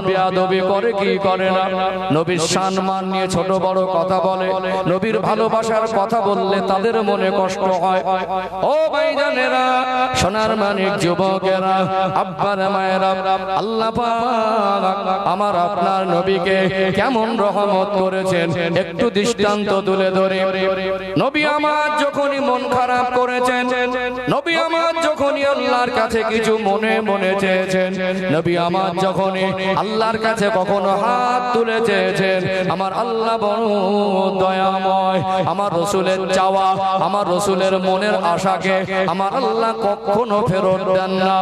বেয়াদবি করে কি করে না, নবীর সম্মান নিয়ে ছোট বড় কথা বলে, নবীর ভালোবাসার কথা বললে তাদের মনে কষ্ট হয়। ও ভাইজানেরা, সোনার মানিক যুবকেরা, আব্বার মায়েরা, আল্লাহ পাক আমার আপনার নবীকে কেমন রহমত করেছেন একটু দৃষ্টান্ত তুলে ধরে। নবী আমার যখনই মন খারাপ করেছেন, নবী আমার যখনই আল্লাহর কাছে কিছু মনে মনে চেয়েছেন, নবী আমার যখনই আল্লাহর কাছে কখনো হাত তুলে চেয়েছেন, আমার আল্লাহ বড় দয়াময়। আমার রাসূলের চাওয়া, আমার রাসূলের মনের আশাকে আমার আল্লাহ কখনো ফেরত দেন না।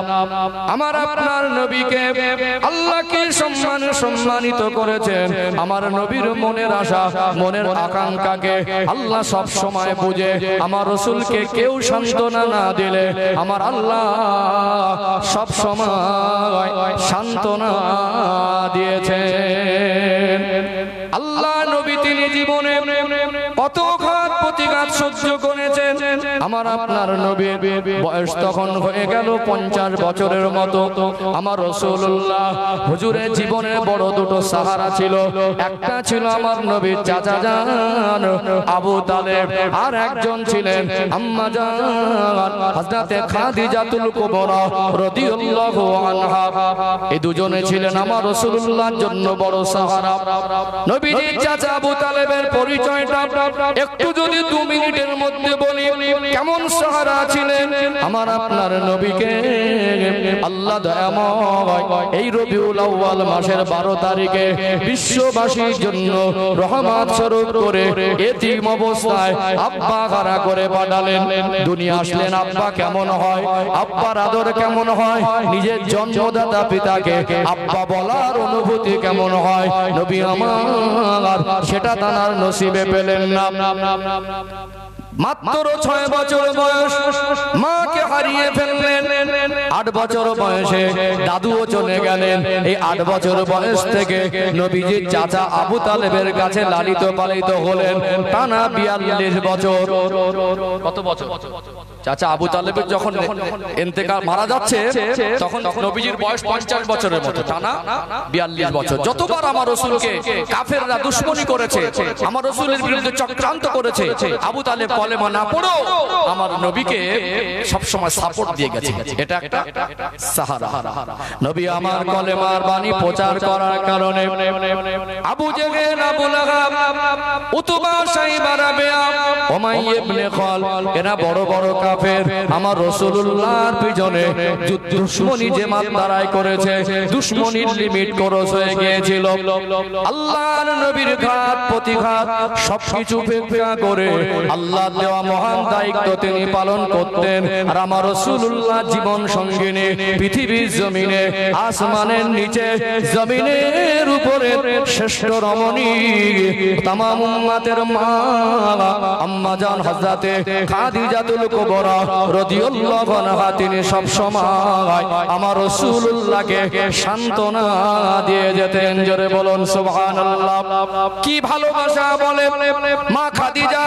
আমার আপনার নবীকে আল্লাহ কি সম্মানিত করেছেন, আমার নবীর মনের আশা, মনের আকাঙ্ক্ষাকে আল্লাহ সব সময় বুঝে আমার রাসূলকে কেউ সান্ত্বনা না দিলে আমার আল্লাহ সব সময় সান্ত্বনা দিয়েছেন। আল্লাহ নবী তিনি জীবনে কত ঘাত প্রতিঘাত সহ্য করেছেন। আমার আপনার নবীর বয়স তখন হয়ে গেল 50 বছরের মতো। আমার রাসূলুল্লাহ হুজুরের জীবনে বড় দুটো সাহারা ছিল, একটা ছিল আমার নবীর চাচা জান আবু তালেব, আর একজন ছিলেন আম্মা জান হযরতে খাদিজাতুল কুবরা রাদিয়াল্লাহু আনহা। এই দুজনে ছিলেন আমার রাসূলুল্লাহর জন্য বড় সাহারা। নবীজির চাচা আবু তালেবের পরিচয়টা একটু যদি 2 মিনিটের মধ্যে বলি, কেমন সাহারা ছিলেন আমার আপনার নবীকে আল্লাহ দয়াময় এই রবিউল আউয়াল মাসের 12 তারিখে বিশ্ববাসীর জন্য রহমত স্বরূপ করে এতিম অবস্থায় আব্বা খাড়া করে পাঠালেন। দুনিয়া আসলেন আব্বা কেমন হয়, আব্বার আদর কেমন হয়, নিজের জন্মদাতা পিতাকে আব্বা বলার অনুভূতি কেমন হয়, নবী আমার সেটা তার নসিবে পেলেন না। মাত্র 6 বছর বয়স মাকে হারিয়ে ফেললেন। 8 বছর বয়সে দাদুও চলে গেলেন। এই 8 বছর বয়স থেকে নবীজির চাচা আবু তালেবের কাছে লালিত পালিত হলেন টানা 42 বছর। কত বছর? চাচা আবু তালেবের যখন ইন্তেকাল মারা যাচ্ছে তখন নবীজির বয়স 50 বছরের মতো, টানা 42 বছর। যতবার আমার রাসূলকে কাফেররা দুশমনি করেছে, আমার রাসূলের বিরুদ্ধে চক্রান্ত করেছে, আবু তালেব কলেমা না পড়ো আমার নবীকে সব সময় সাপোর্ট দিয়ে গেছে। এটা একটা সাহারা। নবী আমার কলেমার বাণী প্রচার করার কারণে আবু জেহেল, আবু লাহাব, উতবা, শাইবা, রাবিয়া, উমাইয়া ইবনে খালদ এরা বড় বড় কাফের আমার রাসূলুল্লাহর পিছনে দুশমনি যে মাত্রায় করেছে, দুশমনির লিমিট ক্রস হয়ে গিয়েছিল। আল্লাহর নবীর ঘাত প্রতিঘাত সবকিছু উপেক্ষা করে আল্লাহ দেওয়া মহান দায়িত্ব তিনি পালন করতেন। আর আমার রাসূলুল্লাহ জীবন সঙ্গিনী পৃথিবীর জমিনে, আসমানের নিচে, জমিনের উপরে শ্রেষ্ঠ রমণী, তামাম উম্মতের মা আম্মা জান হযরতে খাদিজাতুল কুবরা রাদিয়াল্লাহু আনহা তিনি সব সময় আমার রাসূলুল্লাহকে সান্ত্বনা দিয়ে যেতেন। জোরে বলুন সুবহানাল্লাহ। কি ভালোবাসা বলে মা খাদিজা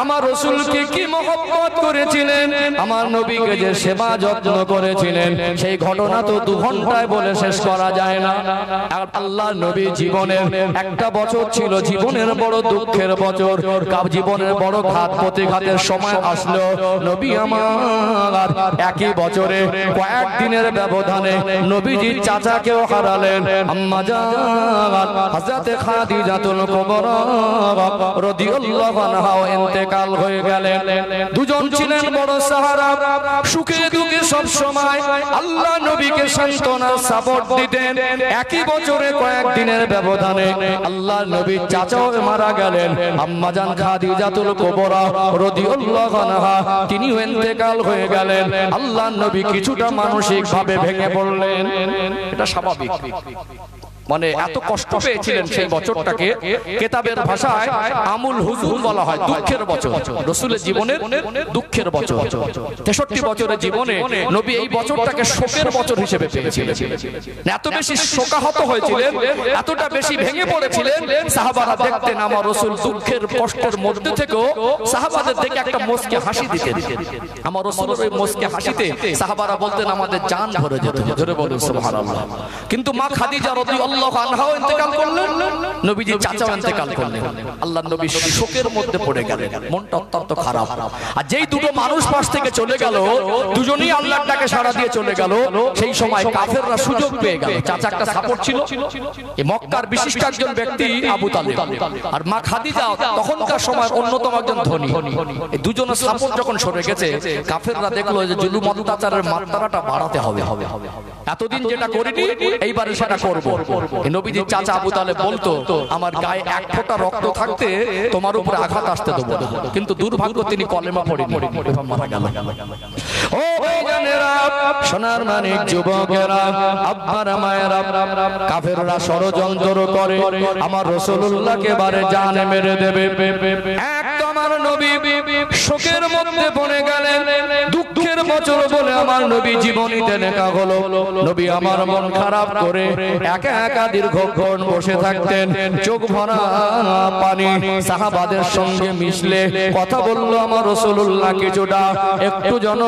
আমার রাসূলকে কি মহব্বত করেছিলেন, আমার নবীকে যে সেবা যত্ন করেছিলেন, সেই ঘটনা তো 2 ঘন্টায় বলে শেষ করা যায় না। আর আল্লাহর নবী জীবনের একটা বছর ছিল জীবনের বড় দুঃখের বছর, জীবনের বড় ঘাত প্রতিঘাতের সময় আসলো। নবী আমার একই বছরে কয়েক দিনের ব্যবধানে নবীজির চাচাকেও হারালেন। আম্মা জান হযরতে খাদিজাতুল কুবরা রাদিয়াল্লাহু আনহা ইন্তেকাল হয়ে গেলেন। দুজন ছিলেন বড় সাহারা, সুখে দুঃখে সব সময় আল্লাহ নবীকে সান্ত্বনা সাপোর্ট দিতেন। একই বছরে কয়েক দিনের ব্যবধানে আল্লাহর নবীর চাচাও মারা গেলেন। আম্মা জান খাদিজাতুল কুবরা রাদিয়াল্লাহু আনহা তিনিও ইন্তেকাল হয়ে গেলেন। আল্লাহর নবী কিছুটা মানসিক ভাবে ভেঙে পড়লেন। এটা স্বাভাবিক। মানে এত কষ্ট পেয়েছিলেন সেই বছরটাকে কিতাবের ভাষায় আমুল হুজুন বলা হয়, দুঃখের বছর, রাসূলের জীবনের দুঃখের বছর। 63 বছরের জীবনে নবী এই বছরটাকে শোকের বছর হিসেবে পেয়েছিলেন। এত বেশি শোকাহত হয়েছিলেন, এতটা বেশি ভেঙে পড়েছিলেন, সাহাবারা দেখতেন আমার রাসূল দুঃখের কষ্টের মধ্যে থেকেও সাহাবাদের দেখে একটা মুস্কি হাসি দিতেন। আমার রাসূলের ওই মুস্কি হাসিতে সাহাবারা বলতেন আমাদের জান ভরে যেত। জোরে বলুন সুবহানাল্লাহ। কিন্তু মা খাদিজা রাদিয়াল্লাহু রাদিয়াল্লাহু আনহাও ইন্তেকাল করলেন, নবীজির চাচাও ইন্তেকাল করলেন। আল্লাহর নবী শোকের মধ্যে পড়ে গেলেন, মনটা অত্যন্ত খারাপ। আর যেই দুটো মানুষ পাশ থেকে চলে গেল, দুজনেই আল্লাহর ডাকে সাড়া দিয়ে চলে গেল, সেই সময় কাফেররা সুযোগ পেয়ে গেল। চাচা একটা সাপোর্ট ছিল, এই মক্কার বিশিষ্ট একজন ব্যক্তি আবু তালেব, আর মা খাদিজা তখনকার সময় অন্যতম একজন ধনী। এই দুজনের সাপোর্ট যখন সরে গেছে, কাফেররা দেখলো যে জুলুম অত্যাচারের মাত্রাটা বাড়াতে হবে, এতদিন যেটা করিনি এইবারে সেটা করব। নবীজির চাচা আবু তালেব বলতো, আমার গায়ে এক ফোঁটা রক্ত থাকতে তোমার উপরে আঘাত আসতে দেবো না, কিন্তু দুর্ভাগ্য তিনি কলেমা পড়েনি, মারা গেল। ও ভাইজানেরা, সোনার মানিক যুবকেরা, আব্বারা মায়েরা, কাফেররা ষড়যন্ত্র করে আমার রাসূলুল্লাহকে বারে জানে মেরে দেবে। এক তো আমার নবী শোকের মধ্যে পড়ে গেলেন, দুঃখের বছর বলে আমার নবী জীবনীতে লেখা হলো। নবী আমার মন খারাপ করে একা একা দীর্ঘক্ষণ বসে থাকতেন, চোখ ভরা পানি। সাহাবাদের সঙ্গে মিশলে কথা বললো আমার রাসূলুল্লাহ কিছুটা, একটু যেন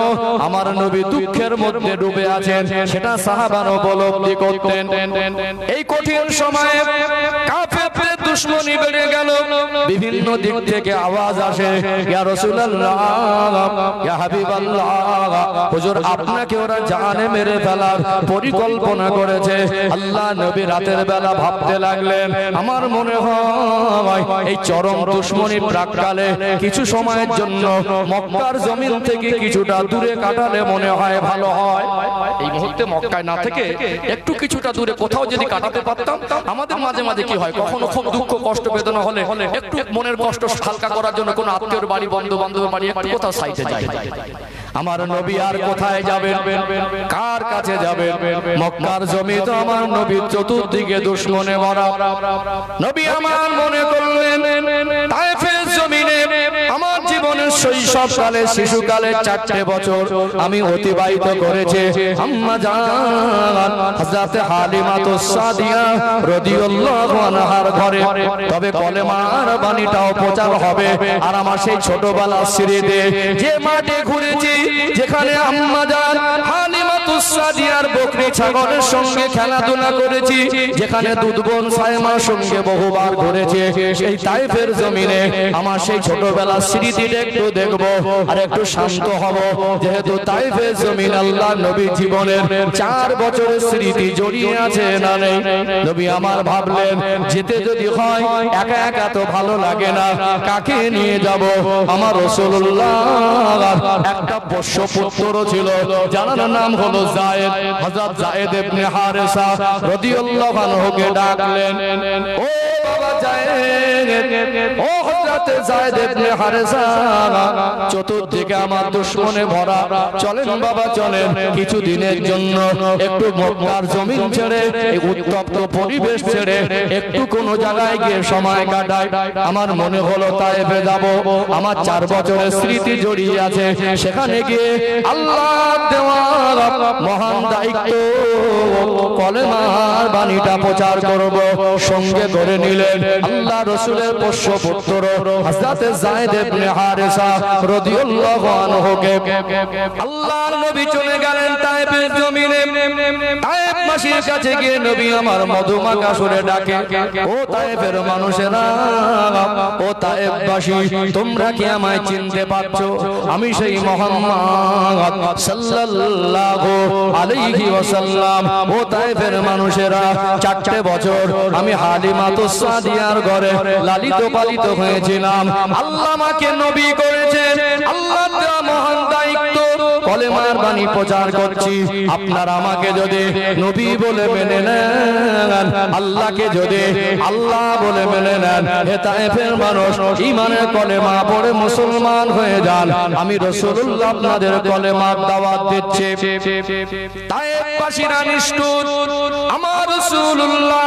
আমার নবী দুঃখের মধ্যে ডুবে আছেন সেটা সাহাবারা উপলব্ধি করতেন। এই কঠিন সময়ে কাফেরদের দুশমনি বেড়ে গেল, বিভিন্ন দিক থেকে আওয়াজ আসে, ইয়া রাসূলুল্লাহ, ইয়া হাবিবাল্লাহ, হুজুর আপনাকে ওরা জানে মেরে ফেলার পরিকল্পনা করেছে। আল্লাহ নবী রাতের বেলা ভাবতে লাগলেন, আমার মনে হয় এই চরম দুশমনি প্রাককালে কিছু সময়ের জন্য মক্কার জমিন থেকে কিছুটা দূরে কাটালে মনে হয় ভালো হয়। এই মুহূর্তে মক্কায় না থেকে একটু কিছুটা দূরে কোথাও যদি কাটাতে পারতাম। আমাদের মাঝে মাঝে কি হয়, কখনো খুব দুঃখ কষ্ট বেদনা হলে একটু মনের কষ্ট হালকা করার জন্য কোনো আত্মীয়র বাড়ি, বন্ধু বান্ধবের বাড়ি একটু কোথাও সাইডে যাই। আমার নবী আর কোথায় যাবেন, কার কাছে যাবেন? মক্কার জমি তো আমার নবীর চতুর্দিকে দুশমনে ভরা। নবী আমার মনে করলেন, তায়েফের জমিনে আমার জীবনের শৈশবকালে, শিশুকালে 4টে বছর আমি অতিবাহিত করেছি আম্মা জান হযরতে হালিমাতুস সাদিয়া রাদিয়াল্লাহু আনহার ঘরে। তবে কলেমার বাণীটাও প্রচার হবে। আর আমার সেই ছোটবেলার স্মৃতি, যে মাঠে ঘুরেছি, যেখানে আম্মা জান হালিমাতুস সাদিয়ার বকরি ছাগলের সঙ্গে খেলাধুলা করেছি, যেখানে দুধ বোন সায়মার সঙ্গে বহুবার ঘুরেছি, সেই তায়েফের জমিনে আমার সেই ছোটবেলার স্মৃতিটা একটু দেখবো আর একটু শান্ত হব। যেহেতু তায়েফের জমিন আল্লাহ নবী জীবনের 4 বছরের স্মৃতি জড়িয়ে আছে না নেই। নবী আমার ভাবলেন, যেতে যদি হয় একা একা তো ভালো লাগে না, কাকে নিয়ে যাব? আমার রাসূলুল্লাহ একটা পোষ্য পুত্র ছিল, যার নাম হলো যায়েদ। হযরত যায়েদ ইবনে হারেসা রাদিয়াল্লাহু আনহুকে ডাকলেন, ও বাবা যায়েদ, ও হযরত যায়েদ ইবনে হারেসা, চতুর্দিকে আমার দুশমনে ভরা, চলেন বাবা চলেন, কিছু দিনের জন্য একটু মক্কার জমিন ছেড়ে, এই উত্তপ্ত পরিবেশ ছেড়ে একটু কোন জায়গায় গিয়ে সময় কাটাই। আমার মনে হলো তায়েফে যাব, আমার 4 বছরের স্মৃতি জড়িয়ে আছে, সেখানে গিয়ে আল্লাহর দেওয়া মহান দায়িত্ব কলেমার বাণীটা প্রচার করব। সঙ্গে করে নিলেন আল্লাহ রাসূলের পোষ্য পুত্র হযরত যায়েদ ইবনে হারেসা রাদিয়াল্লাহু আনহুকে। আল্লাহর নবী চলে গেলেন তায়েফের জমিনে। তায়েফবাসীর কাছে গিয়ে নবী আমার মধুমাখা সুরে ডাকে, ও তায়েফের মানুষেরা, ও তায়েফবাসী, তোমরা কি আমায় চিনতে পারছো? আমি সেই মুহাম্মদ সাল্লাল্লাহু আলাইহি ওয়াসাল্লাম। ও তায়েফের মানুষেরা, 4টে বছর আমি হালিমাতুস সাদিয়ার ঘরে লালিত পালিত হয়েছিলাম। আল্লাহ আমাকে নবী করেছেন, আল্লাহর দেওয়া মহান দায়িত্ব কলেমার বাণী প্রচার করছি। আপনারা আমাকে যদি নবী বলে মেনে নেন, আল্লাহকে যদি আল্লাহ বলে মেনে নেন, হে তায়েফের মানুষ, ঈমানের কলেমা পড়ে মুসলমান হয়ে যান। আমি রাসূলুল্লাহ আপনাদের কলেমার দাওয়াত দিচ্ছি। তায়েফবাসীরা নিষ্ঠুর, আমার রাসূলুল্লাহ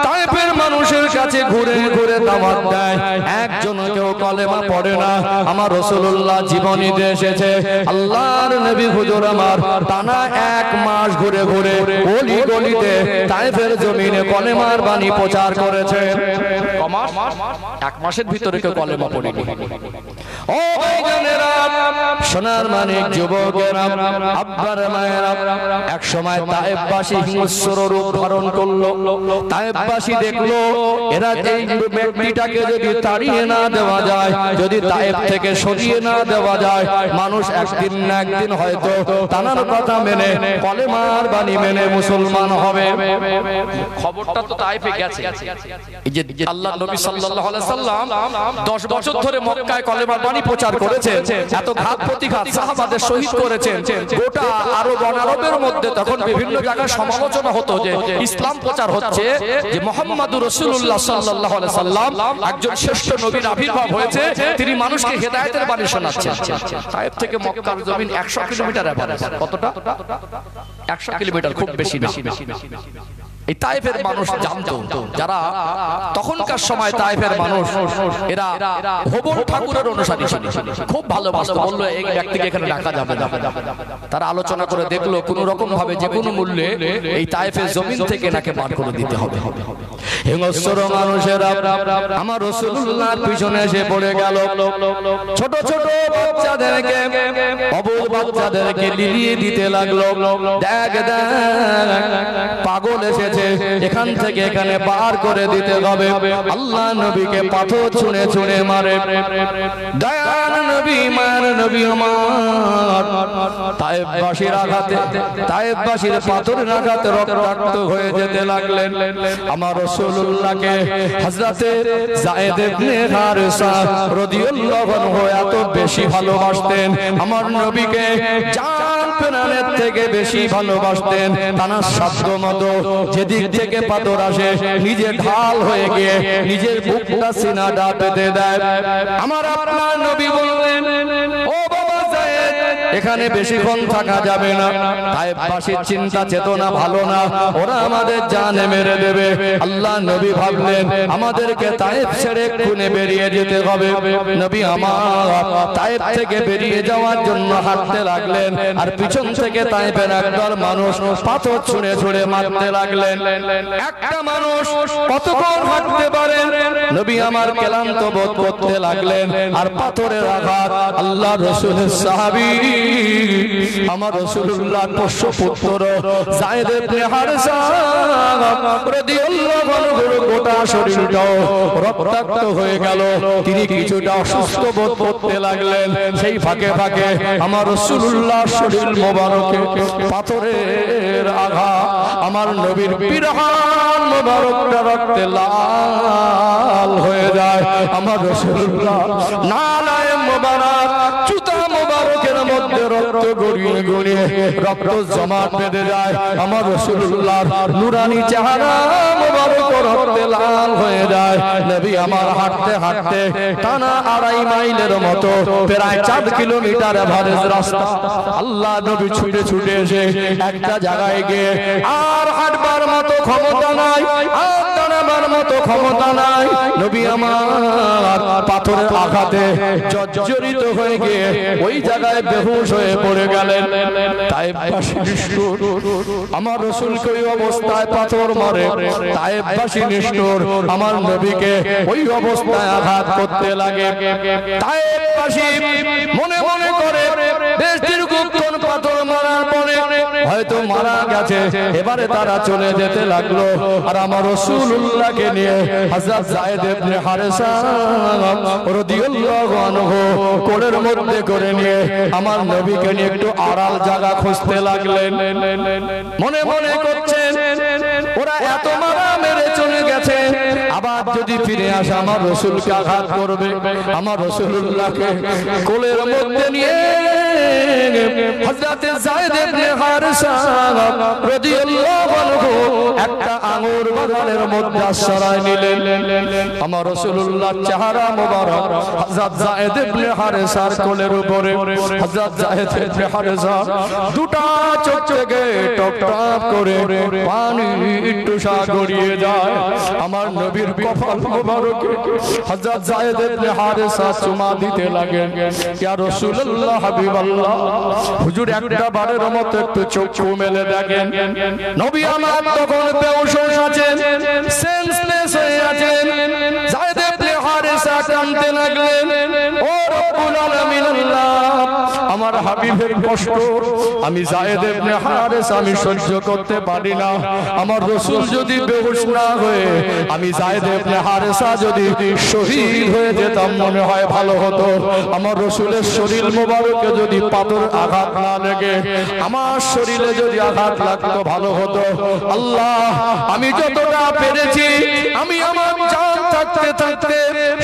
তায়েফের মানুষের কাছে ঘুরে ঘুরে দাওয়াত দেয়, একজন কেউ কলেমা পড়ে না। আমার রাসূলুল্লাহ জীবনীতে এসেছে, আল্লাহর নবী হুজুর আমার টানা 1 মাস ঘুরে ঘুরে অলি গলিতে তায়েফের জমিনে কলেমার বাণী প্রচার করেছে। 1 মাসের ভিতরে কেউ কলেমা পড়েনি। ও ভাইজানেরা, সোনার মানিক যুবকেরা, আব্বার মায়েরা, এক সময় তায়েফবাসী হিংস্র রূপ ধারণ করলো। তায়েফবাসী দেখলো এরা এই ব্যক্তিটাকে যদি তাড়িয়ে না দেওয়া যায়, যদি তায়েফ থেকে সরিয়ে না দেওয়া যায়, মানুষ একদিন না একদিন হয়তো তানার কথা মেনে কলেমার বাণী মেনে মুসলমান হবে। খবরটা তো তায়েফে গেছে। এই যে আল্লাহর নবী সাল্লাল্লাহু আলাইহি সাল্লাম 10 বছর ধরে মক্কায় কলেমার বাণী প্রচার করেছেন, এত ঘাত প্রতিঘাত সাহাবাদের শহীদ করেছেন। গোটা আরব অনারবের মধ্যে তখন বিভিন্ন জায়গায় সমালোচনা হতো যে ইসলাম প্রচার হচ্ছে, যে মুহাম্মাদুর রাসূলুল্লাহ সাল্লাল্লাহু আলাইহি সাল্লাম একজন শ্রেষ্ঠ নবীর আবির্ভাব হয়েছে, তিনি মানুষকে হেদায়েতের বাণী শোনাচ্ছেন। তায়েফ থেকে মক্কার জমিন 100 কিলোমিটার এভারেজ। কতটা? 100 কিলোমিটার, খুব বেশি না। এই তায়েফের মানুষ জানতো, যারা তখনকার সময় তায়েফের মানুষ এরা হবন ঠাকুরের অনুসারী ছিল, খুব ভালোবাসতো। বললো এই ব্যক্তিকে এখানে রাখা যাবে না। তারা আলোচনা করে দেখলো কোন রকম ভাবে যে কোনো মূল্যে এই তায়েফের জমিন থেকে নাকে বার করে দিতে হবে। হিংস্র মানুষেরা আমার রাসূলুল্লাহর পিছনে এসে পড়ে গেল। ছোট ছোট বাচ্চাদেরকে, অবুঝ বাচ্চাদেরকে লিলিয়ে দিতে লাগলো। দেখ দেখ, পাগল এসেছে, এখান থেকে এখানে বার করে দিতে হবে। আল্লাহ নবীকে পাথর ছুঁড়ে ছুঁড়ে মারে। দয়ার নবী, মায়ের নবী আমার তায়েফবাসীর আঘাতে, তায়েফবাসীর পাথরের আঘাতে রক্তাক্ত হয়ে যেতে লাগলেন। আমার রাসূলুল্লাহকে হযরতে যায়েদ ইবনে হারেসা রাদিয়াল্লাহু আনহু এত বেশি ভালোবাসতেন, আমার নবীকে জান প্রাণের থেকে বেশি ভালোবাসতেন। তানার সাধ্যমতো যেদিক থেকে পাথর আসে নিজে ঢাল হয়ে গিয়ে নিজের বুকটা সিনাটা পেতে দেয়। আমার আপনার নবী বললেন, ও বাবা যায়েদ, এখানে বেশিক্ষণ থাকা যাবে না। তায়েফবাসীর চিন্তা চেতনা ভালো না, ওরা আমাদের জানে মেরে দেবে। আল্লাহ নবী ভাবলেন আমাদেরকে তায়েফ ছেড়ে খুনে বেরিয়ে যেতে হবে। নবী আমার তায়েফ থেকে বেরিয়ে যাওয়ার জন্য হাঁটতে লাগলেন, আর পিছন থেকে তায়েফের একদল মানুষ পাথর ছুঁড়ে ছুঁড়ে মারতে লাগলেন। একটা মানুষ কতক্ষণ হাঁটতে পারেন? নবী আমার ক্লান্ত বোধ করতে লাগলেন। আর পাথরের আঘাত আল্লাহ রাসূলের সাহাবী আমার রাসূলুল্লাহর পোষ্যপুত্র যায়েদ ইবনে হারেসা রাদিয়াল্লাহু আনহুর গোটা শরীরটাও রক্তাক্ত হয়ে গেল। তিনি কিছুটা অসুস্থ বোধ করতে লাগলেন। সেই ফাঁকে ফাঁকে আমার রাসূলুল্লাহর শরীর মোবারকে পাথরের আঘাত, আমার নবীর পিরহান মোবারকটা রক্তে লাল হয়ে যায়। আমার রাসূলুল্লাহ নালায়ে মোবারক, জুতা মোবারকের মধ্যে রক্ত গড়িয়ে গড়িয়ে রক্ত জমাট বেঁধে যায়। আমার রাসূলুল্লাহর নূরানি চেহারা মোবারক রক্তে লাল হয়ে যায়। নবী আমার হাঁটতে হাঁটতে টানা 2.5 মাইলের মতো, প্রায় 4 কিলোমিটার এভারেজ রাস্তা, আল্লাহ নবী ছুটে ছুটে এসে একটা জায়গায় গিয়ে আর হাঁটবার মতো ক্ষমতা নাই, আর দাঁড়াবার মতো ক্ষমতা নাই। নবী আমার পাথরের আঘাতে জর্জরিত হয়ে গিয়ে ওই জায়গায় বেহুশ হয়ে পড়ে গেলেন। তায়েফবাসী নিষ্ঠুর, আমার রাসূলকে ওই অবস্থায় পাথর মারে। তায়েফবাসী নিষ্ঠুর, আমার নবীকে ওই অবস্থায় আঘাত করতে লাগে। তায়েফবাসী মনে মনে করে বেশ দীর্ঘক্ষণ পাথর মারার পরে হয়তো মারা গেছে, এবারে তারা চলে যেতে লাগলো। আর আমার রাসূলুল্লাহকে নিয়ে হযরত যায়েদ ইবনে হারেসা রাদিয়াল্লাহু আনহু কোলের মধ্যে করে নিয়ে আমার নবীকে নিয়ে একটু আড়াল জায়গা খুঁজতে লাগলেন। মনে মনে করছেন ওরা এত মারা মেরে চলে গেছে, আবার যদি ফিরে আসে আমার রাসূলকে আঘাত করবে। আমার রাসূলুল্লাহকে কোলের মধ্যে নিয়ে হযরত যায়েদ ইবনে হারেসা রাদিয়াল্লাহু আনহু একটা আঙ্গুর বাগানের মধ্যে আশ্রয় নিলেন। আমার রাসূলুল্লাহর চেহারা মোবারক হযরত যায়েদ ইবনে হারেসার কোলের উপরে। হযরত যায়েদ ইবনে হারেসা দুটা চোখ থেকে টপ টপ করে পানি টুসা গড়িয়ে যায়। আমার নবীর কপাল মোবারকে হযরত যায়েদ ইবনে হারেসা চুমা দিতে লাগেন। ইয়া রাসূলুল্লাহ, হাবিবাল্লাহ, হুজুর একটা বারের মতো একটু চোখ মেলে দেখেন। নবী আমার তখন বেহুশ হয়ে আছেন, সেন্সলেস হয়ে আছেন। যায়েদ ইবনে হারেসা কাঁদতে লাগলেন, ও রব্বুল আমার হাবিবের কষ্ট আমি যায়েদ ইবনে হারেসা আমি সহ্য করতে পারি না। আমার রাসূল যদি বেহুশ না হয়ে আমি যায়েদ ইবনে হারেসা যদি শহীদ হয়ে যেতাম মনে হয় ভালো হতো। আমার রাসূলের শরীর মোবারকে যদি পাথর আঘাত না লেগে আমার শরীরে যদি আঘাত লাগতো ভালো হতো। আল্লাহ আমি যতটা পেরেছি আমি আমার জান থাকতে থাকতে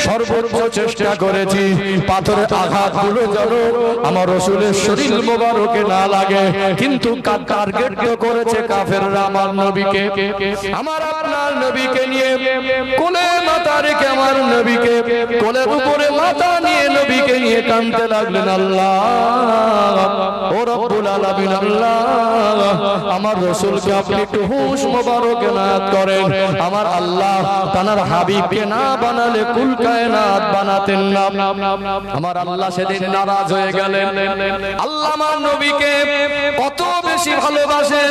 সর্বোচ্চ চেষ্টা করেছি পাথরের আঘাতগুলো যেন আমার রাসূলের শরীর মোবারকে না লাগে, কিন্তু টার্গেট তো করেছে কাফেররা আমার নবীকে। আমার আপনার নবীকে নিয়ে কোলে মাথা রেখে আমার নবীকে কোলের উপরে মাথা নিয়ে নবীকে নিয়ে কাঁদতে লাগলেন। আল্লাহ ও রব্বুল আলামিন, আল্লাহ আমার রাসূলকে আপনি একটু হুঁশ মোবারক এনায়েত করেন। আমার আল্লাহ তানার হাবিবকে না বানালে কুল কায়নাত বানাতেন না। আমার আল্লাহ সেদিন নারাজ হয়ে গেলেন। আল্লাহ আমার নবীকে কত বেশি ভালোবাসেন।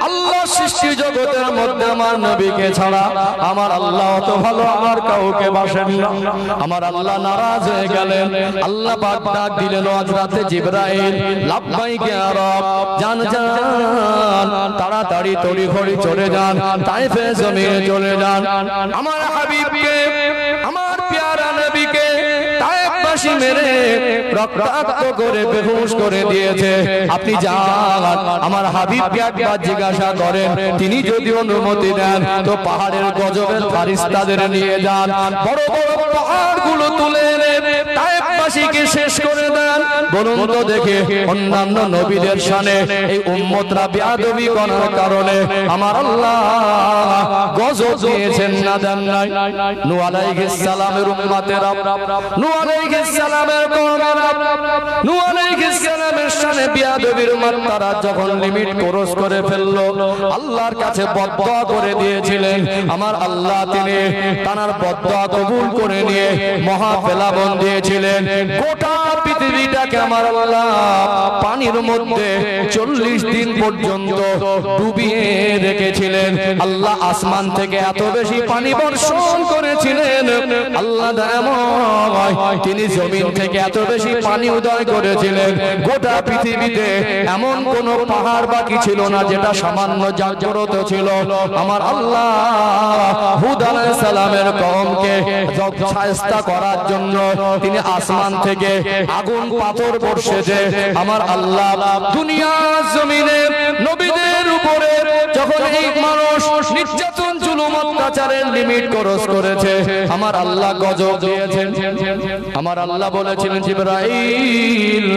আল্লাহ সৃষ্টি জগতের মধ্যে আমার নবীকে ছাড়া আমার আল্লাহ অত ভালো আমার কাউকে বাসেন না। আমার আল্লাহ নারাজ হয়ে গেলেন। আল্লাহ পাক ডাক দিলেন, হযরতে জিবরাইল লাব্বাইক ইয়া রব, জান জান তাড়াতাড়ি তড়িঘড়ি চলে যান, তায়েফে জমিনে চলে যান। আমার হাবিবকে আমার প্যারা নবীকে তায়েফবাসী মেরে রক্তাক্ত করে বেহুশ করে দিয়েছে। আপনি যান আমার হাবিবকে একবার জিজ্ঞাসা করেন, তিনি যদি অনুমতি দেন তো পাহাড়ের গজবের ফারিস্তাদের নিয়ে যান, বড় বড় পাহাড়গুলো তুলে এনে তায়েফবাসীকে শেষ করে দেন। বলুন তো দেখে অন্যান্য নবীদের শানে এই উম্মতরা বেয়াদবি করার কারণে আমার আল্লাহ গজব দিয়েছেন না দেন নাই? নূহ আলাইহিস সালামের উম্মতেরা, নূহ আলাইহিস সালামের কওমেরা, নূহ আলাইহিস সালামের শানে বেয়াদবির মাত্রা যখন লিমিট ক্রস করে ফেললো আল্লাহর কাছে বদদুয়া করে দিয়েছিলেন। আমার আল্লাহ তিনি তানার বদদুয়া কবুল করে নিয়ে মহা প্লাবন দিয়েছিলেন। গোটা পৃথিবীটাকে আমার আল্লাহ পানির মধ্যে 40 দিন পর্যন্ত ডুবিয়ে রেখেছিলেন। আল্লাহ আসমান থেকে এত বেশি পানি বর্ষণ করেছিলেন। আল্লাহ দয়াময় তিনি জমিন থেকে এত বেশি পানি উদয় করেছিলেন। গোটা পৃথিবীতে এমন কোন পাহাড় বাকি ছিল না যেটা সামান্য জাগ্রত ছিল। আমার আল্লাহ হুদ আলাইহিস সালামের কওমকে শায়েস্তা করার জন্য তিনি আসমান থেকে আগুন পাথর বর্ষেছে। আমার আল্লাহ দুনিয়া জমিনে নবীদের উপরে যখন এই মানুষ নির্যাতন জুলুম অত্যাচারের লিমিট ক্রস করেছে আমার আল্লাহ গজব দিয়েছেন। আমার আল্লাহ বলেছিলেন, জিবরাইল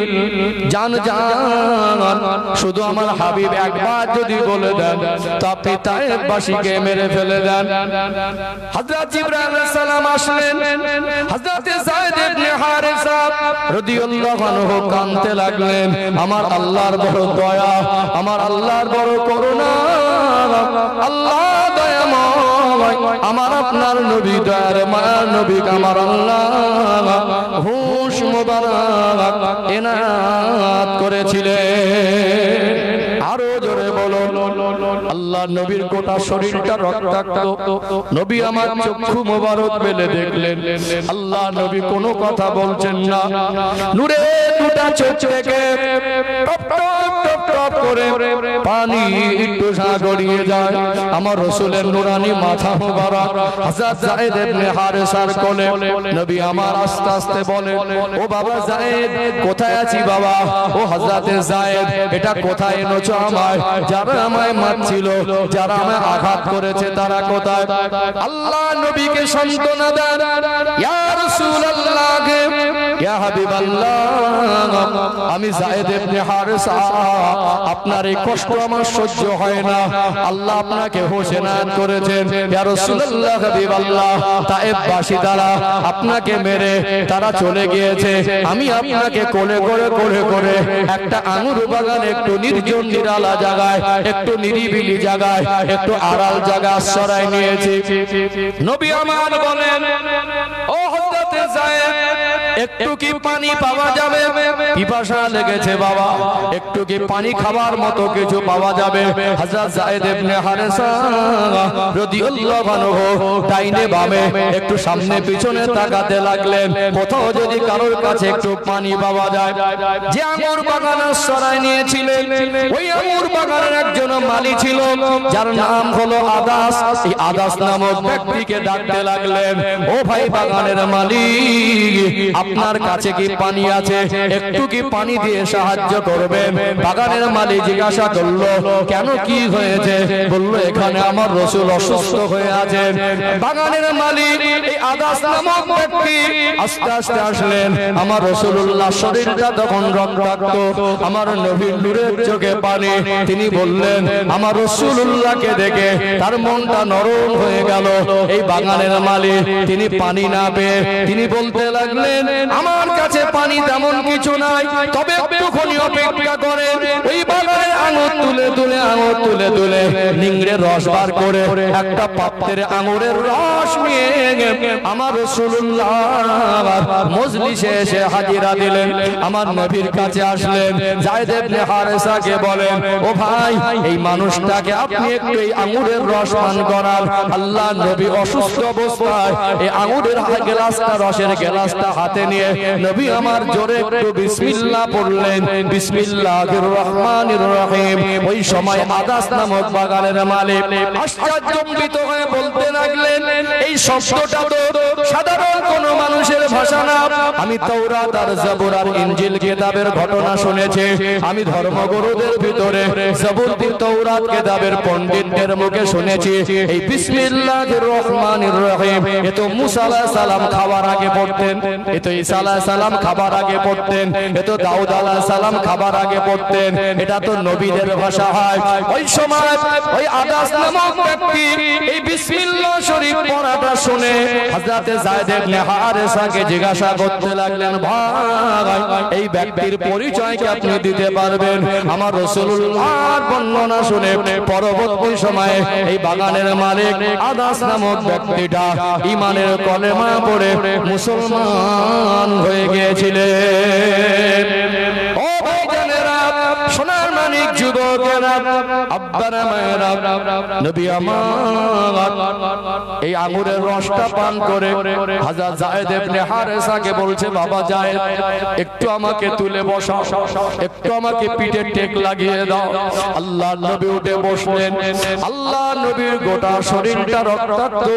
জান জান শুধু আমার হাবিব একবার যদি বলে দেন তো আপনি তায়েফবাসীকে মেরে ফেলে দেন। হযরত জিবরাইল আলাইহিস সালাম আসলেন। হযরত যায়েদ ইবনে হারেসা রাদিয়াল্লাহু আনহু কাঁদতে লাগলেন। আমার আল্লাহর বড় দয়া, আমার আল্লাহর বড় করুণা, আল্লাহ দয়াময়, আমার আপনার নবী দয়ার মায়ার নবী আমার আল্লাহ হুঁশ মোবারক এনায়েত করেছিলেন। আরো জোরে বলুন, আল্লাহ নবীর গোটা শরীরটা রক্তাক্ত। নবী আমার চক্ষু মোবারক মেলে দেখলেন আল্লাহ নবী কোনো কথা বলছেন না। নূরে দুটা চোখ থেকে টপ টপ টপ টপ করে পানি একটু গড়িয়ে যায়। আমার রাসূলের নূরানি মাথা মোবারক হযরত যায়েদ ইবনে হারেসার কোলে। নবী আমার আস্তে আস্তে বলেন, ও বাবা যায়েদ, কোথায় আছি বাবা? ও হযরতে যায়েদ, এটা কোথায় এনেছো আমায়? যারা আমায় মারছিল, যারা আমায় আঘাত করেছে তারা কোথায়? আল্লাহ নবীকে সান্ত্বনা দেন, ইয়া রাসূলুল্লাহ, ইয়া হাবিবাল্লাহ, আমি যায়েদ ইবনে হারেসা, আপনার এই কষ্ট আমার সহ্য হয় না। আল্লাহ আপনাকে হুঁশ এনায়েত করেছেন। ইয়া রাসূলুল্লাহ, হাবিবাল্লাহ, তায়েফবাসী তারা আপনাকে মেরে তারা চলে গিয়েছে। আমি আপনাকে কোলে করে একটা আঙুর বাগানে একটু নির্জন নিরালা জায়গায়, একটু নিরিবিলি জায়গায়, একটু আড়াল জায়গা আশ্রয় নিয়েছি। নবী আমার বলেন, ও হযরত যায়েদ, একটু কি পানি পাওয়া যাবে? পিপাসা লেগেছে বাবা, একটু কি পানি খাবার মতো কিছু পাওয়া যাবে? হযরত যায়েদ ইবনে হারেসা রাদিয়াল্লাহু আনহু ডাইনে বামে একটু সামনে পিছনে তাকাতে লাগলেন, কোথাও যদি কারোর কাছে একটু পানি পাওয়া যায়। যে আঙ্গুর বাগানের সরাই নিয়েছিলেন, ওই আঙ্গুর বাগানের একজন মালি ছিল, যার নাম হলো আদাস। এই আদাস নামক ব্যক্তিকে ডাকতে লাগলেন, ও ভাই বাগানের মালিক, আপনার কাছে কি পানি আছে? একটু কি পানি দিয়ে সাহায্য করবেন? বাগানের মালিক জিজ্ঞাসা করলো, কেন, কি হয়েছে? বলল, এখানে আমার রাসূল অসুস্থ হয়ে আছেন। বাগানের মালিক এই আদাস নামক ব্যক্তি আস্তে আস্তে আসলেন। আমার রাসূলুল্লাহ শরীরটা তখন রক্তাক্ত, আমার নবীর নূরের চোখে পানি। তিনি বললেন, আমার রাসূলুল্লাহকে দেখে তার মনটা নরম হয়ে গেল। এই বাগানের মালিক তিনি পানি না পেয়ে তিনি বলতে লাগলেন, আমার কাছে পানি তেমন কিছু নাই, তবে একটুখানি অপেক্ষা করে ওই বাগানের আঙুর তুলে তুলে আঙুর তুলে তুলে নিংড়ে রস বার করে একটা পাত্রে আঙুরের রস নিয়ে আমার রাসূলুল্লাহ মজলিসে এসে হাজিরা দিলেন। আমার নবীর কাছে আসলেন, যায়েদ ইবনে হারেসাকে বলেন, ও ভাই, এই মানুষটাকে আপনি একটু এই আঙুরের রস পান করান। আল্লাহ নবী অসুস্থ অবস্থায় এই আঙুরের গ্লাসটা, রসের গ্লাসটা হাতে নিয়ে নবী আমার জোরে একটু বিসমিল্লাহ পড়লেন, বিসমিল্লাহির রহমানির রহিম। ওই সময় আদাস নামক বাগানের মালিক আশ্চর্যজনিত হয়ে বলতে লাগলেন, এই শব্দটা তো সাধারণ কোন মানুষের ভাষা না। আমি তাওরাত আর জাবুর আর ইনজিল কিতাবের ঘটনা শুনেছি, আমি ধর্মগুরুদের ভিতরে জাবুর, তাওরাত কিতাবের পণ্ডিতদের মুখে শুনেছি এই বিসমিল্লাহির রহমানির রহিম এ তো মুসা আলাইহিস সালাম খাবার আগে পড়তেন, এ তো ঈসা আলাইহিস সালাম খাবার আগে পড়তেন, এ তো দাউদ আলাইহিস সালাম খাবার আগে পড়তেন। এটা তো নবীদের ভাষা হয়। ওই সময় ওই আদাস নামক ব্যক্তি এই বিসমিল্লাহ শরীফ পড়াটা শুনে হযরত যায়েদ ইবনে হারেসাকে জিজ্ঞাসা করতে লাগলেন, ভাই, এই ব্যক্তির পরিচয় কি আপনি দিতে পারবেন? আমার রাসূলুল্লাহর বর্ণনা শুনে পরবর্তী সময়ে এই বাগানের মালিক আদাস নামক ব্যক্তিটা ঈমানের কলেমা পড়ে মুসলমান হয়ে গিয়েছিলেন। ও ভাইজানেরা, সোনার মানিক যুবকেরা, আব্বারা মায়েরা, নবী আমার এই আঙুরের রসটা পান করে হযরত যায়েদ ইবনে হারেসাকে বলছে, বাবা যায়েদ, একটু আমাকে তুলে বসাও, একটু আমাকে পিঠে টেক লাগিয়ে দাও। আল্লাহর নবী উঠে বসলেন। আল্লাহর নবীর গোটা শরীরটা রক্তাক্ত,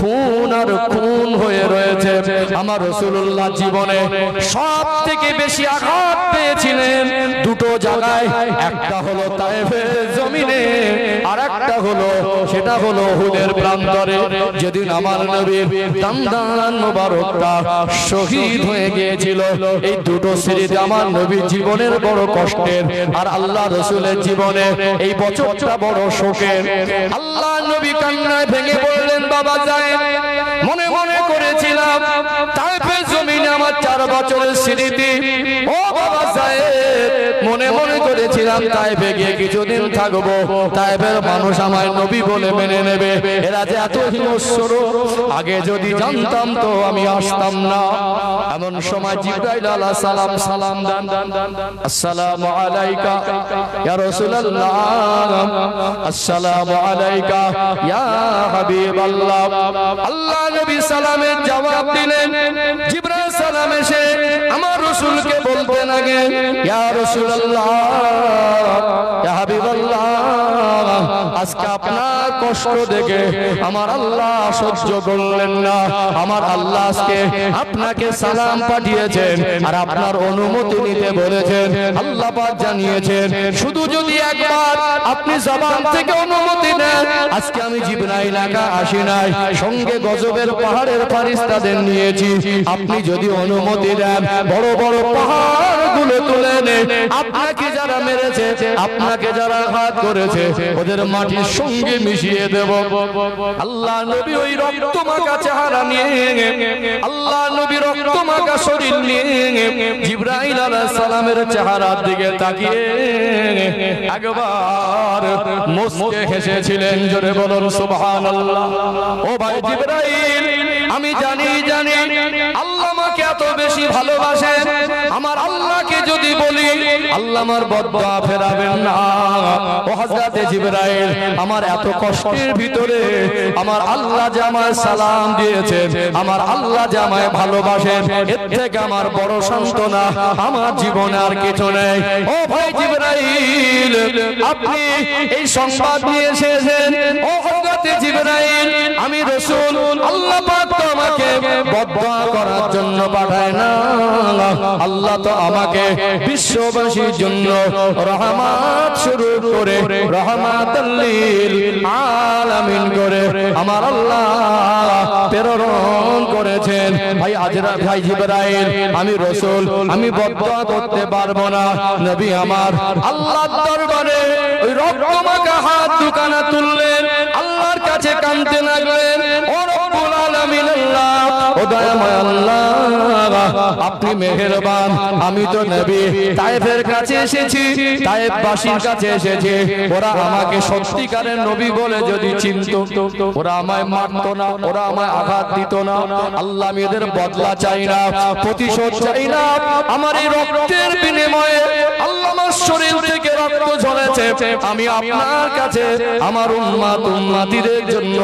খুন আর খুন হয়ে রয়েছে। আমার রাসূলুল্লাহ জীবনে সবথেকে বেশি আঘাত পেয়েছিলেন দুটো জায়গায়, একটা হলো তায়েফের জমিনে, আর একটা হলো সেটা হলো উহুদের প্রান্তরে, যেদিন আমার নবীর দান্দান মোবারকটা শহীদ হয়ে গিয়েছিল। এই দুটো স্মৃতি আমার নবীর জীবনের বড় কষ্টের, আর আল্লাহ রাসূলের জীবনে এই বছরটা বড় শোকের। আল্লাহ নবী কান্নায় ভেঙে পড়লেন, বাবা যায়েদ, মনে মনে করেছিলাম তায়েফের জমিনে আমার 4 বছরের স্মৃতি। ও বাবা যায়েদ, মনে মনে করেছিলাম তায়েফে গিয়ে কিছুদিন থাকবো, তায়েফের মানুষ আমায় নবী বলে মেনে নেবে। এরা যে এত হিংস্র, আগে যদি জানতাম তো আমি আসতাম না। এমন সময় জিবরাইল আলাইহিস সালাম সালাম দেন, আসসালামু আলাইকা ইয়া রাসূলুল্লাহ, আসসালামু আলাইকা ইয়া হাবিবাল্লাহ। আল্লাহ নবী সালামের জবাব দিলেন। জিবরাইল সালাম এসে আমার রাসূলকে বলতে লাগে, ইয়া রাসূলুল্লাহ, ইয়া হাবিবাল্লাহ, আজকে আপনার কষ্ট দেখে আমার আল্লাহ সহ্য করলেন না। আমার আল্লাহ আজকে আপনাকে সালাম পাঠিয়েছেন আর আপনার অনুমতি নিতে বলেছেন। আল্লাহ পাক জানিয়েছেন, শুধু যদি একবার আপনি জবান থেকে অনুমতি নেন, আজকে আমি জিবরাইল একা আসি নাই, সঙ্গে গজবের পাহাড়ের ফেরেশতাদের নিয়েছি। আপনি যদি অনুমতি দেন, বড় বড় বড় পাহাড়গুলো তুলে নে, আপনাকে যারা মেরেছে, আপনাকে যারা আঘাত করেছে, ওদের মাটির সঙ্গে মিশিয়ে দেব। আল্লাহ নবী ওই রক্তমাখা চেহারা নিয়ে, আল্লাহ নবী রক্তমাখা শরীর নিয়ে জিবরাইল আলাইহিস সালামের চেহারার দিকে তাকিয়ে একবার মুস্কে হেসেছিলেন। জোরে বলুন সুবহানাল্লাহ। ও ভাই জিবরাইল, আমি জানি আল্লাহ আমাকে এত বেশি ভালোবাসেন, আমার আল্লাহকে যদি বলি আল্লাহ আমার বদদুয়া ফেরাবেন না। ও হযরতে জিবরাইল, আমার এত কষ্টের ভিতরে আমার আল্লাহ যে আমায় সালাম দিয়েছেন, আমার আল্লাহ যে আমায় ভালোবাসেন, এর থেকে আমার বড় সান্ত্বনা আমার জীবনে আর কিছু নেই। ও ভাই জিবরাইল, আপনি এই সংবাদ নিয়ে এসেছেন। ও হযরতে জিবরাইল, আমি রাসূল, আল্লাহ পাক তো আমাকে বদদুয়া করার জন্য পাঠায় না, আল্লাহ তো আমাকে বিশ্ববাসীর জন্য রহমত শুরু করে রহমাতুল লিল আলামিন করে আমার আল্লাহ প্রেরণ করেছেন। ভাই আজরা, ভাই জিবরাইল, আমি রাসূল, আমি বদদুয়া করতে পারবো না। নবী আমার আল্লাহর দরবারে ওই রক্তমাখা হাত দুখানা তুললেন, আল্লাহর কাছে কাঁদতে লাগলেন। ও রব্বুল আলামিন আল্লাহ, ও দয়াময় আল্লাহ, আপনি মেহেরবান। আমি তো নবী তায়েফের কাছে এসেছি, তায়েফবাসীর কাছে এসেছি। ওরা আমাকে সত্যিকারের নবী বলে যদি চিনত, ওরা আমায় মারতো না, ওরা আমায় আঘাত দিত না। আল্লাহ, আমি এদের বদলা চাই না, প্রতিশোধ চাই না। আমার এই রক্তের বিনিময়ে আল্লাহ আমার শরীর থেকে রক্ত ঝরেছে, আমি আপনার কাছে আমার উম্মত উম্মতিদের জন্য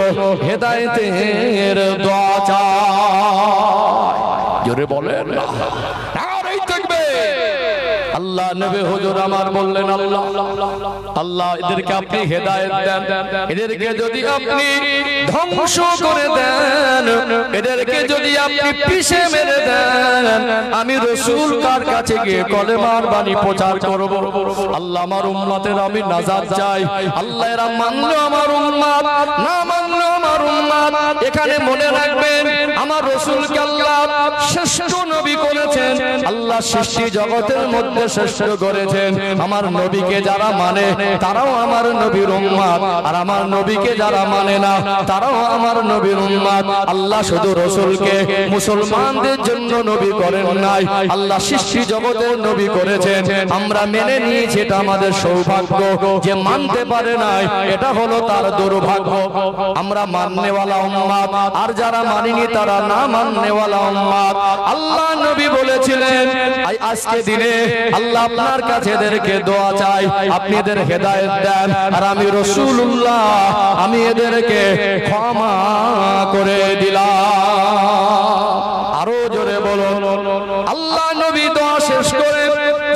হেদায়েতের দোয়া চাই। জোরে বলেন না। নারে তাকবীর। আল্লাহ নবী হুজুর আমার বললেন, আল্লাহ এদেরকে আপনি হেদায়েত দেন, এদেরকে যদি আপনি ধ্বংস করে দেন, এদেরকে যদি আপনি পিষে মেরে দেন, আমি রাসূল কার কাছে গিয়ে কলেমার বাণী প্রচার করব। আল্লাহ আমার উম্মতের আমি নাজাত চাই। আল্লাহ এরা মানলো আমার উম্মত, না মানলো আমার উম্মত। এখানে মনে রাখবেন, আমার রাসূলকে আল্লাহ শ্রেষ্ঠ নবী করেছেন, আল্লাহ সৃষ্টি জগতের মধ্যে শ্রেষ্ঠ করেছেন। আমার নবীকে যারা মানে তারাও আমার নবীর উম্মত, আর আমার নবীকে যারা মানে না তারাও আমার নবীর উম্মত। আল্লাহ শুধু রাসূলকে মুসলমানদের জন্য নবী করেন নাই, আল্লাহ সৃষ্টি জগতের নবী করেছেন। আমরা মেনে নিয়েছি, এটা আমাদের সৌভাগ্য। যে মানতে পারে নাই, এটা হলো তার দুর্ভাগ্য। আমরা মাননেওয়ালা উম্মত, আর যারা মানেনি তারা না মাননেওয়ালা উম্মত। আল্লাহ নবী বলেছিলেন, আজকে দিনে আল্লাহ আপনার কাছে এদেরকে দোয়া চাই, আপনি এদের হেদায়েত দেন, আর আমি রাসূলুল্লাহ আমি এদেরকে ক্ষমা করে দিলাম। আরো জোরে বলুন। আল্লাহ নবী দোয়া শেষ করে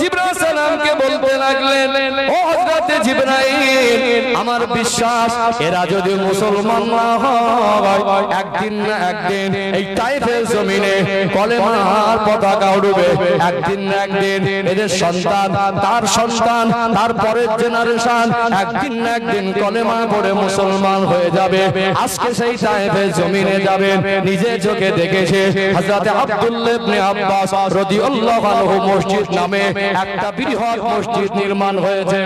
জিবরাইল সালামকে বলতে লাগলেন, ও হযরতে জিবরাইল, আমার বিশ্বাস এরা যদি মুসলমান না হয়, একদিন না একদিন এই তায়েফের জমিনে কলেমার পতাকা উড়বে। একদিন না একদিন এদের সন্তান, তার সন্তান, তার পরের জেনারেশন একদিন না একদিন কলেমা পড়ে মুসলমান হয়ে যাবে। আজকে সেই তায়েফের জমিনে যাবেন, নিজে চোখে দেখেছে। হযরতে আব্দুল্লাহ ইবনে আব্বাস রাদিয়াল্লাহু আনহু মসজিদ নামে একটা বৃহৎ মসজিদ নির্মাণ হয়েছে।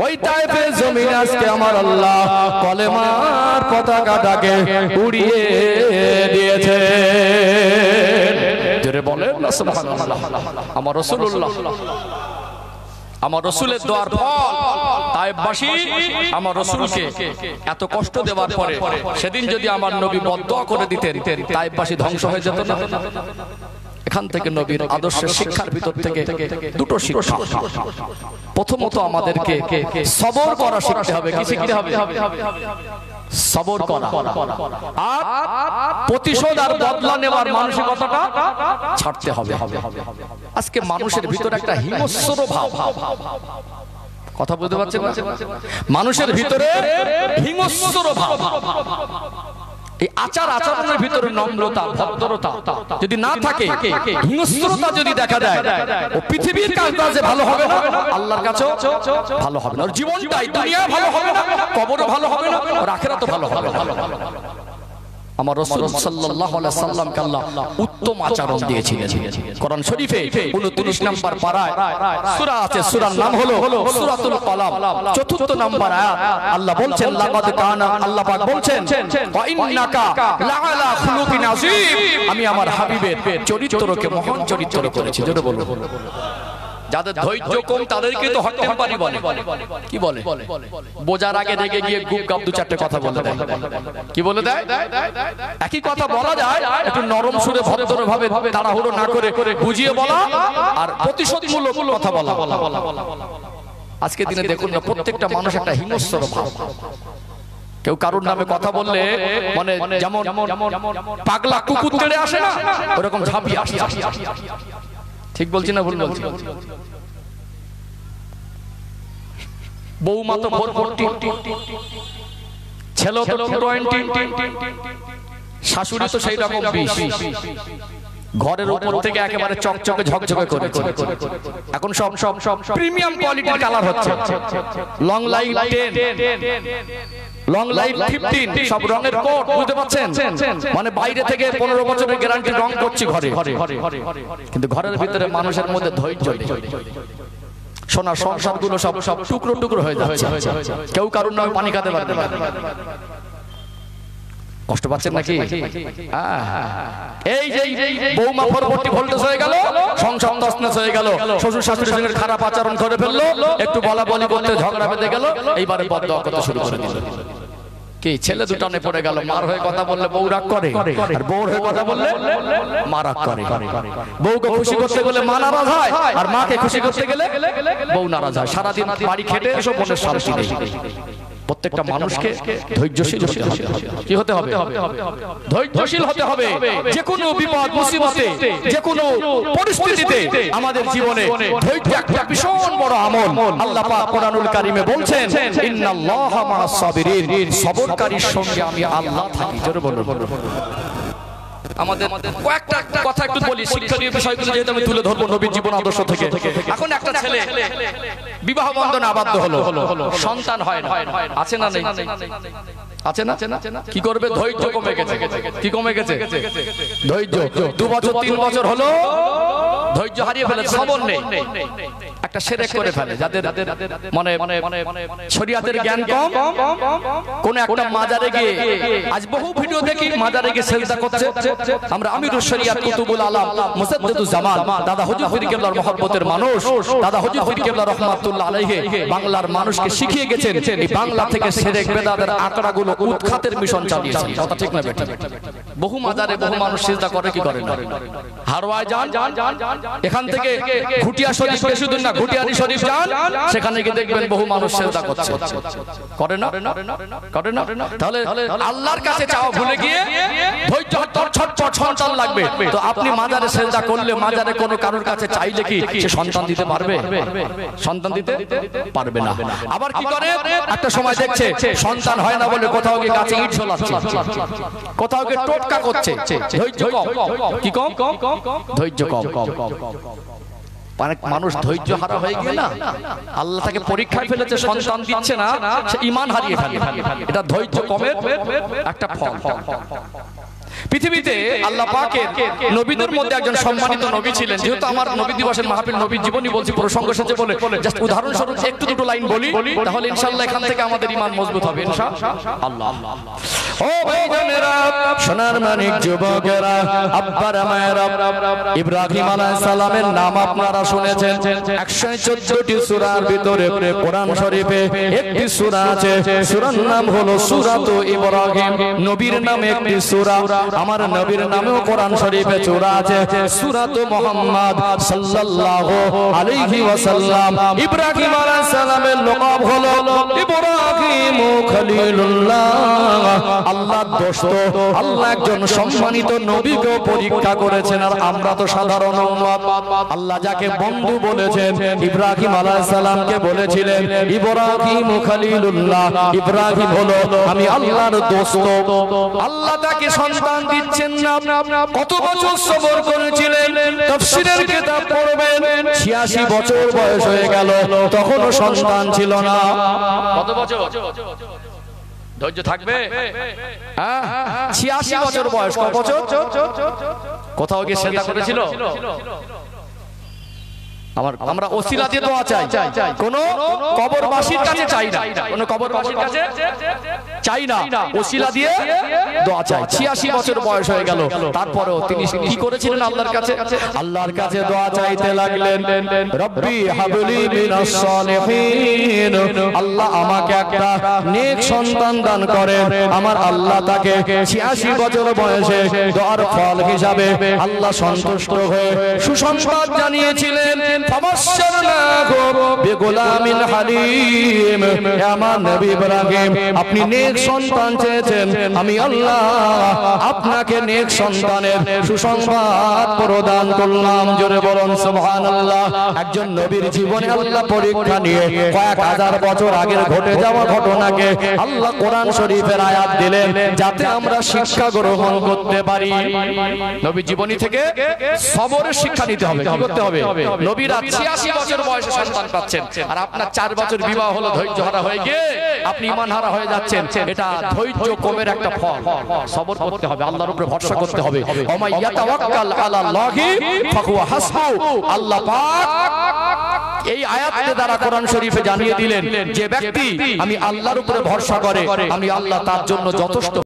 ওই তায়েফের জমিনে আজকে আমার আল্লাহ কলেমার পতাকাটাকে উড়িয়ে দিয়েছে। জোরে বলেন না সুবহানাল্লাহ। আমার রাসূলুল্লাহ, আমার রাসূলের দোয়ার ফল তায়েফবাসী আমার রাসূলকে এত কষ্ট দেওয়ার পরে সেদিন যদি আমার নবী বদদুয়া করে দিতেন, তায়েফবাসী ধ্বংস হয়ে যেত না। এখান থেকে নবীর আদর্শের শিক্ষার ভিতর থেকে দুটো শিক্ষা। প্রথমত আমাদেরকে সবর করা শিখতে হবে। কি শিখতে হবে? সবর করা, আর প্রতিশোধ আর বদলা নেওয়ার মানসিকতাটা ছাড়তে হবে। আজকে মানুষের ভিতরে একটা হিংস্র ভাব, কথা বুঝতে পারছেন? মানুষের ভিতরে হিংস্র ভাব, এই আচার আচরণের ভিতরে নম্রতা ভদ্রতা যদি না থাকে, হিংস্রতা যদি দেখা দেয়, ও পৃথিবীর কাজে ভালো হবে না, আল্লাহর কাছেও ভালো হবে না। ওর জীবনটাই দুনিয়া ভালো হবে না, কবরও ভালো হবে না, ওর আখিরাতও ভালো হবে না। আমার রাসূল সাল্লাল্লাহু আলাইহি সাল্লামকে আল্লাহ উত্তম আচরণ দিয়েছিলেন। কোরআন শরীফে 29 নম্বর পারায় সূরা আছে, সূরার নাম হলো সূরাতুল কলাম, 4 নম্বর আয়াত। আল্লাহ বলছেন লাকাদ কানা, আল্লাহ পাক বলছেন ওয়া ইন্নাকা লাআলা খুলুকিন আযীম, আমি আমার হাবিবের চরিত্রকে মহান চরিত্র করেছি। জোরে বলুন। যাদের ধৈর্য কম তাদেরকে তো হট টেম্পারি বলে। কি বলে? বোঝার আগে রেগে গিয়ে গুপ গাপ দু চারটে কথা বলে দেয়। কি বলে দেয়? একই কথা বলা যায়, একটু নরম সুরে ভদ্রভাবে তাড়াহুড়ো না করে বুঝিয়ে বলা আর প্রতিশোধমূলক কথা বলা। আজকে দিনে দেখুন না, প্রত্যেকটা মানুষ একটা হিংস্র ভাব। কেউ কারোর নামে কথা বললে মানে যেমন পাগলা কুকুর তেড়ে আসে না, ওরকম ঝাঁপিয়ে আসে। ঠিক বলছি না ভুল বলছি? বৌমা তো 44, ছেলে তো 20, শাশুড়ি তো সেই রকম 20। ঘরের উপর থেকে একেবারে চকচকে ঝকঝকে করে। এখন সব প্রিমিয়াম কোয়ালিটির কালার হচ্ছে। লং লাইফ 10, লং লাইফ 15, সব রঙের কোট, বুঝতে পারছেন? মানে বাইরে থেকে 15 বছরের গ্যারান্টি রং করছি ঘরে, কিন্তু ঘরের ভিতরে মানুষের মধ্যে ধৈর্য নেই। সোনার সংসারগুলো সব টুকরো টুকরো হয়ে যাচ্ছে। কেউ কারোর নামে পানি খাতে পারবে না। কষ্ট পাচ্ছেন নাকি? এই যে বৌমা 40 ভোল্টেজ হয়ে গেল, সংসার তছনছ হয়ে গেল, শ্বশুর শাশুড়ির সঙ্গে খারাপ আচরণ করে ফেললো, একটু বলা বলি করতে ঝগড়া বেঁধে গেল, এইবারে বদদোয়া করতে শুরু করে দিল। কি ছেলে দুটানে পড়ে গেল, মার হয়ে কথা বললে বউ রাগ করে, আর বউর হয়ে কথা বললে মা রাগ করে। বউকে খুশি করতে গেলে মা নারাজ হয়, আর মাকে খুশি করতে গেলে বউ নারাজ হয়। সারাদিন বাড়ি খেটে এসো, মনের শান্তি নেই। প্রত্যেকটা মানুষকে ধৈর্যশীল হতে হবে। কি হতে হবে? ধৈর্যশীল হতে হবে। যে কোনো বিপদ মুসিবতে, যে কোনো পরিস্থিতিতে আমাদের জীবনে ধৈর্য একটা ভীষণ বড় আমল। আল্লাহ পাক কোরআনুল কারীমে বলছেন ইন্নাল্লাহা মা'আস সাবিরিন, সবরকারীর সঙ্গে আমি আল্লাহ থাকি। জোরে বলুন। আমাদের কয়েকটা কথা একটু বলি, শিক্ষণীয় বিষয়গুলো যেহেতু আমি তুলে ধরবো নবীর জীবন আদর্শ থেকে। এখন একটা ছেলে বিবাহ বন্ধনে আবদ্ধ হলো, সন্তান হয় না, আছে না নেই? আছে না? কি করবে? ধৈর্য কমে গেছে। কি কমে গেছে? ধৈর্য। 2 বছর 3 বছর হলো, ধৈর্য হারিয়ে ফেলে, সবর নেই। একটা শিরক করে ফেলে, যাদের মানে শরীয়তের জ্ঞান কম। কোন একটা মাজারে গিয়ে, আজ বহু ভিডিও দেখি মাজারে গিয়ে সেজদা করছে। আমরা আমিরুশ শরিয়াত কুতুবুল আলাম মুসাদ্দিদুজ জামান দাদা হুজুর পীর কেবলার মহব্বতের মানুষ, দাদা হুজুর পীর কেবলা রাহমাতুল্লাহ আলাইহি বাংলার মানুষকে শিখিয়ে গেছেন। এই বাংলা থেকে শিরক বেদাতের আঁকড়াগুলো উৎখাতের মিশন চালিয়েছেন। কথা ঠিক না বেটা? বহু মাজারে বহু মানুষ সিজদা করে, কি করে না? হারওয়ায় যান, এখান থেকে ঘুটিয়া শরীফ, বেশি দূর না, ঘুটিয়ারি শরীফ যান, সেখানে গিয়ে দেখবেন বহু মানুষ সিজদা করছে। করে না? করে না? তাহলে আল্লাহর কাছে চাওয়া ভুলে গিয়ে ধৈর্য ছটফট সন্তান লাগবে। তো আপনি মাজারে সিজদা করলে, মাজারে কোনো কারোর কাছে চাইলে কি সে সন্তান দিতে পারবে? সন্তান দিতে পারবে না। আবার কি করে? একটা সময় দেখছে সন্তান হয় না বলে কোথাও গিয়ে গাছে ইট ঝোলাচ্ছে, কোথাও গিয়ে টোটকা করছে। ধৈর্য কম। কি কম? ধৈর্য কম। মানুষ ধৈর্য হারা হয়ে গিয়ে না, আল্লাহ তাকে পরীক্ষায় ফেলেছে, সন্তান দিচ্ছে না, সে ঈমান হারিয়ে ফেলে। এটা ধৈর্য কমের একটা ফল। পৃথিবীতে আল্লাহ পাকের নবীদের মধ্যে একজন সম্মানিত নবী ছিলেন। যেহেতু আমার নবী দিবসের মাহফিল, নবীর জীবনী বলছি, প্রসঙ্গ সাথে বলে জাস্ট উদাহরণস্বরূপ একটু দুটো লাইন বলি, তাহলে ইনশাআল্লাহ এখান থেকে আমাদের ঈমান মজবুত হবে ইনশাআল্লাহ। ও ভাইজানেরা, সোনার মানিক যুবকেরা, আব্বার মায়েরা, ইব্রাহিম আলাইহিস সালামের নাম আপনারা শুনেছেন। 114টি সূরার ভিতরে কোরআন শরীফে একটি সূরা আছে, সূরার নাম হলো সূরাতু ইব্রাহিম। নবীর নামে একটি সূরা, আমার নবীর নামেও কোরআন শরীফে সূরা আছে, সূরাতু মুহাম্মদ সাল্লাল্লাহু আলাইহি ওয়াসাল্লাম। ইব্রাহিম আলাইহিস সালামের লকাব হলো ইব্রাহিম খলিলুল্লাহ, আল্লাহর দোস্ত। আল্লাহ একজন সম্মানিত নবীকে পরীক্ষা করেছেন, আর আমরা তো সাধারণ উম্মত। আল্লাহ যাকে বন্ধু বলেছেন, ইব্রাহিম আলাইহিস সালামকে বলেছিলেন ইব্রাহিম খলিলুল্লাহ, ইব্রাহিম হলো আমি আল্লাহর দোস্ত। আল্লাহ তাকে সন্তান দিচ্ছেন না। কত বছর সবর করেছিলেন? তাফসীরের কিতাব পড়বেন, 86 বছর বয়স হয়ে গেল, তখনও সন্তান ছিল না। কত বছর? ধৈর্য থাকবে? 86 বছর বয়স। কত বছর? কোথাও গিয়ে সেজদা করেছিল? আমরা ওসিলা দিয়ে দোয়া চাই, কোন কবরবাসীর কাছে চাই না, কোন কবরবাসীর কাছে চাই না, ওসিলা দিয়ে দোয়া চাই। 86 বছর বয়স হয়ে গেল, তারপরেও তিনি কি করেছিলেন? আল্লাহর কাছে দোয়া চাইতে লাগলেন, রব্বি হাবলি মিনাস সালিহিন, আল্লাহ আমাকে একটা নেক সন্তান দান করেন। আমার আল্লাহ তাকে 86 বছর বয়সে দোয়ার ফল হিসাবে আল্লাহ সন্তুষ্ট হয়ে সুসংবাদ জানিয়েছিলেন, আপনি নেক সন্তান চেয়েছেন, আমি আল্লাহ আপনাকে নেক সন্তানের সুসংবাদ প্রদান করলাম। জোরে বলুন সুবহানাল্লাহ। একজন নবীর জীবনে আল্লাহ পরীক্ষা নিয়ে কয়েক হাজার বছর আগের ঘটে যাওয়া ঘটনাকে আল্লাহ কোরআন শরীফের আয়াত দিলেন, যাতে আমরা শিক্ষা গ্রহণ করতে পারি। নবীর জীবনী থেকে সবরের শিক্ষা নিতে হবে। কি করতে হবে? নবীরা 86 বছর বয়সে সন্তান পাচ্ছেন, আর আপনার 4 বছর বিবাহ হলো, ধৈর্য হারা হয়ে গিয়ে আপনি ঈমান হারা হয়ে যাচ্ছেন। এটা ধৈর্য কমের একটা ফল। সবর করতে হবে, আল্লাহর উপরে ভরসা করতে হবে। ওয়া ইয়াতাওয়াক্কাল আলাল্লাহি ফাহুয়া হাসবু। আল্লাহ পাক এই আয়াতের দ্বারা কোরআন শরীফে জানিয়ে দিলেন, যে ব্যক্তি আমি আল্লাহর উপরে ভরসা করে, আমি আল্লাহ তার জন্য যথেষ্ট।